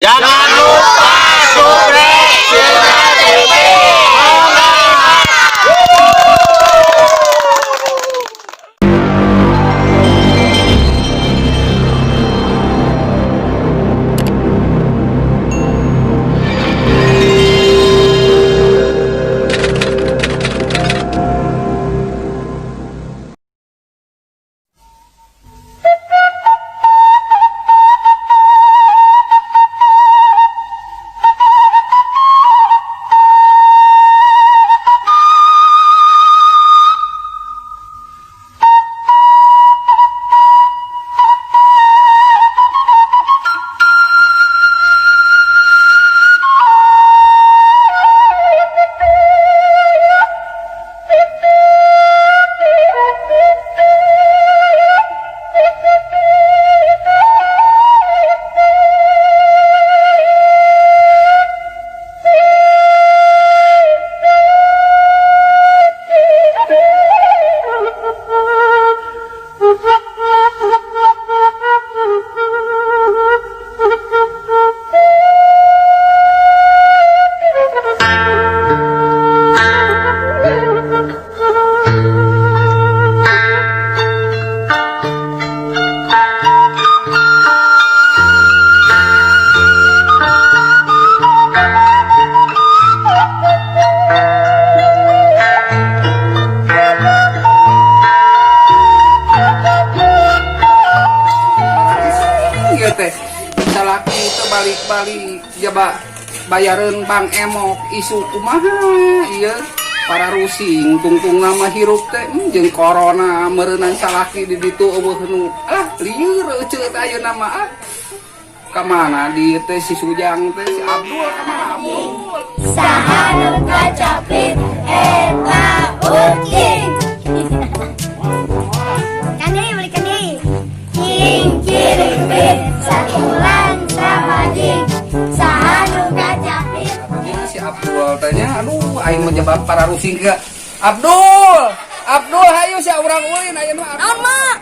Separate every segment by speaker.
Speaker 1: Jangan lupa subscribe channel TV.
Speaker 2: Salaki itu balik-balik jaba bayaran Bang Emok isu kumaha iya para rusing tungtung nama hirup teh jeung corona meureunana salaki di ditu eueuh nu lieur ceut aya nama kamana di teh si Sujang teh si Abdul kamana Abdul
Speaker 3: saha nu kacapit eta uking kani beli kani king kiring pit satulan sama jing saha nu kacapit
Speaker 2: si Abdul tanya aduh aing mah jebak para rusing ke Abdul hayu si urang ulin aya mah
Speaker 3: naon mak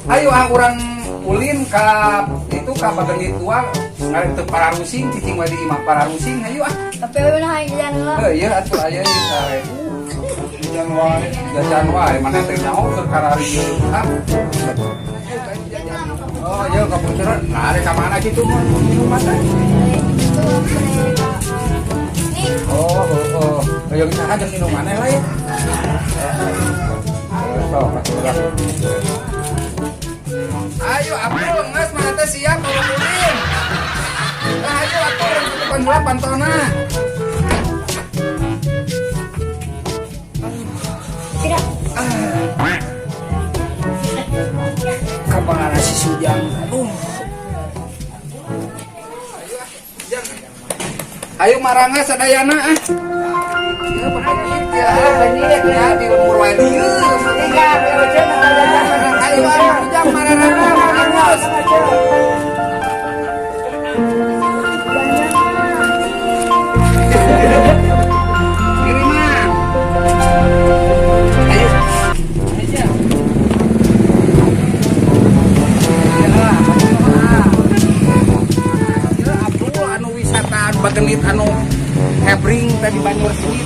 Speaker 2: ayo urang ulin ka itu ka bageun tua ngarep teu para rusing cicing we di imah para rusing hayu
Speaker 3: tapi beunah hayu jalan heula
Speaker 2: ieu atuh aya di 1000 jajan wae mana teh nyaho keur karari ieu oh ieu kapunceran nare ka mana kitu mun minuman teh oh ayo kita ajak minuman lah ya ayo Abdul nges mana teh siap ulin ayo atuh tutupan heula pantona kapan si Sujang ayo marangga sadayana ya pokoknya ya di umur wae dieu ayo Sujang marangga marangos kiriman ayo aja Abdul anu wisata bagenit anu hebring tadi Banyumas sini.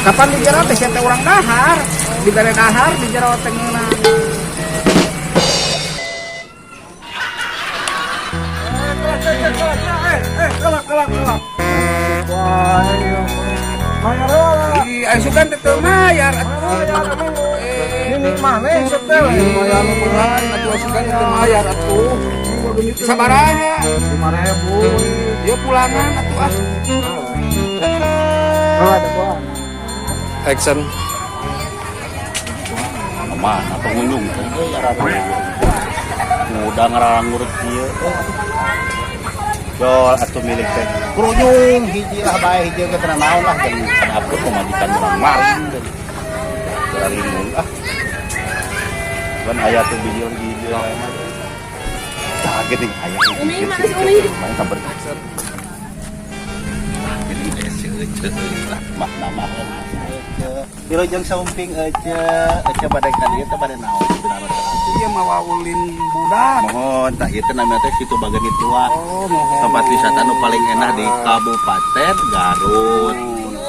Speaker 2: Kapan di jero teh teh urang dahar, di bare dahar di jero tengena. Kelak. Wah, ayo sukan teu mayar atuh. Ini mana setel mayar bulan atuh sukan teu mayar atuh. Sabaraha? 5.000. Dia pulangan atuh Action.
Speaker 1: Mana pengunjung? Udah ngerang ngurut dia.
Speaker 4: dol atau milik teh kuruyung hiji lah bae hiji ke teu naon lah jeung dapur pemajikan urang maling dari mul kan aya tuh video kaget nih aya main kabar mah nama Kilo jeung saumping aja pada kali itu pada naon sebenarnya.
Speaker 2: Iya mawa ulin budak.
Speaker 4: Mohon tah ieu teh namanya teh Situ Bagani Tua.
Speaker 2: Oh, mohon.
Speaker 4: Tempat wisata nu paling enak di Kabupaten Garut.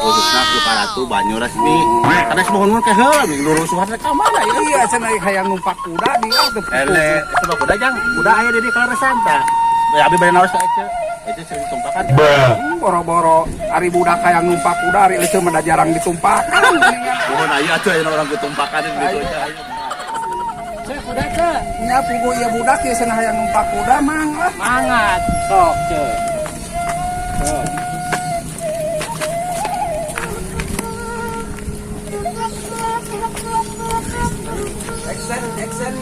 Speaker 4: Khususnya Sukaratu Banyuras nih. Karena semohon mun ke heula lurusuhan ka mana ya?
Speaker 2: Iya cenah hayang numpak kuda di
Speaker 4: Ele itu kuda jang, kuda aya di Kalaresan tah. Ya abi bade naos ka Ece. Ece sering tumpakan.
Speaker 2: Boro-boro ari budak hayang numpak kuda ari eueuh mah jarang ditumpakan.
Speaker 4: Mohon aya atuh aya orang ketumpakan gitu aja.
Speaker 2: Cek kuda cek. Nya pugu ieu budak ieu cenah hayang numpak kuda mang lah.
Speaker 5: Mangat sok cek.
Speaker 2: Action.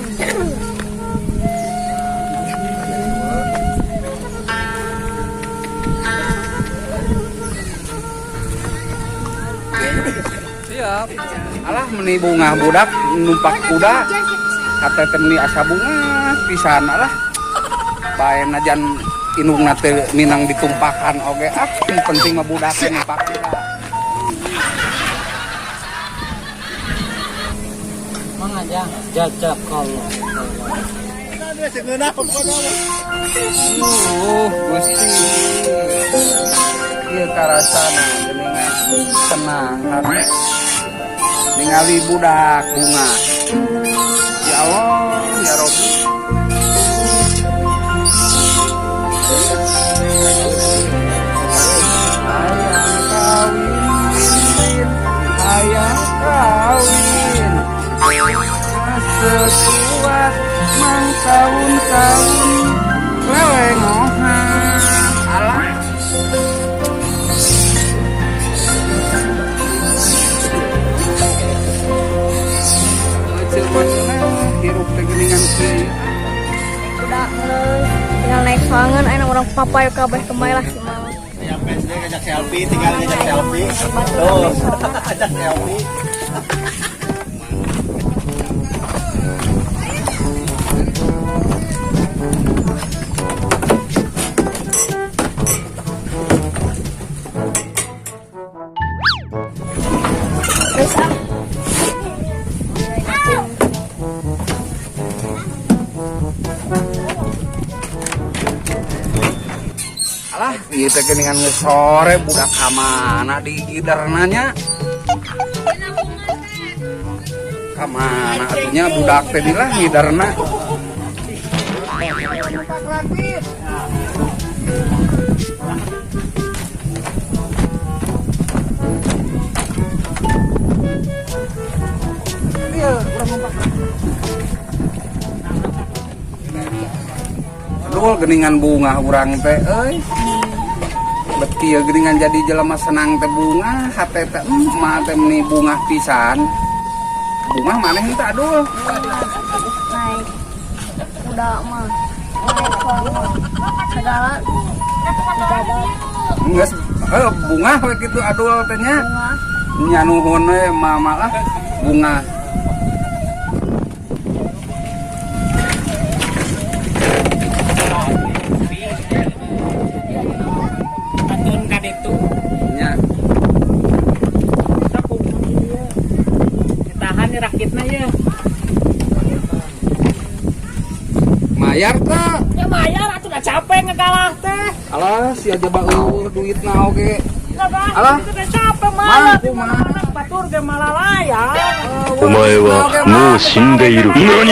Speaker 2: Siap. Alah meni bunga budak numpak kuda. Kata temni asa bunga pisan alah. Bae najan indungna teu minang ditumpakan oge penting mah budak numpak kuda.
Speaker 5: Mangajang jajak kalau.
Speaker 2: Gusti. Ieu karasana geuningan tenang hati. Ningali budak bunga. Ya Allah, ya Rabbi. Hayang kawin. Sekuat mang kawin lewengohan. Alah. Hirup teh geuningan kieu.
Speaker 3: Udah tinggal naik sangen ayeuna urang papayo kabeh kemai lah kumaha.
Speaker 4: Yang pendek ngajak selfie, tinggal ngajak selfie. Tuh, ajak selfie.
Speaker 3: Terus
Speaker 2: Alah, ieu teh geuningan geus sore budak ka mana di giderna nya. Ka mana atunya budak teh di lah giderna. Iya, urang numpak. Aduh, geuningan bunga urang teh euy. Beti ya geuningan jadi jelema senang teh bunga, hate teh mah teh meni bunga pisan. Bunga maneh teh aduh.
Speaker 3: naik kuda mah naik segala dijaga
Speaker 2: Geus bunga we kitu aduh teh nya.
Speaker 3: bunga
Speaker 2: Nya nuhun we mama lah bunga.
Speaker 5: Atun ka ditu.
Speaker 2: Nya
Speaker 5: Ditahan ni rakitna ye.
Speaker 2: mayar teh.
Speaker 5: Ya mayar atuh da capek ngagalah teh.
Speaker 2: Alah si aja beueur duitna oge.
Speaker 5: Alah,
Speaker 2: Alah.
Speaker 5: itu da capek mah.
Speaker 2: Mampu, mah.
Speaker 5: Anak batur ge malalaya.
Speaker 1: お前はもう死んでいる。何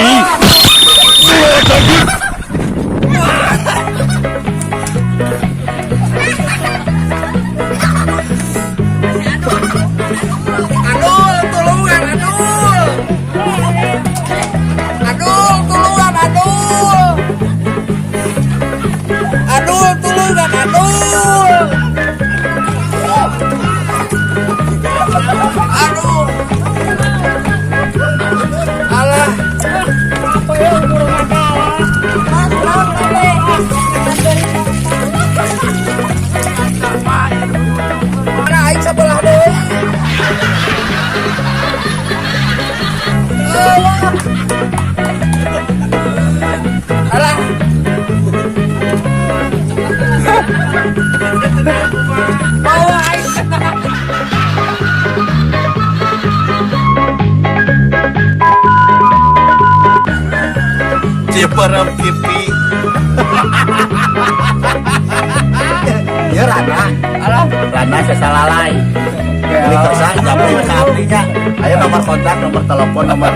Speaker 2: Aduh, tulungan, aduh. Aduh, tulungan, aduh. Aduh, tulungan, aduh. Aduh. Alah.
Speaker 5: Apa ya umur ngagalah?
Speaker 2: Bawa aing.
Speaker 4: Ciparem pipi. Ya Rana. Rana sesalalai. Ini kerja jamri ke abdinya. Ayo nomor kontak, nomor telepon, nomor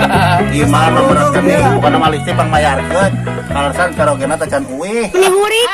Speaker 4: email, nomor rekening, bukan nama listrik Bang Mayarkeun. Kalasan karogena tekan uih.
Speaker 3: Ini hurik.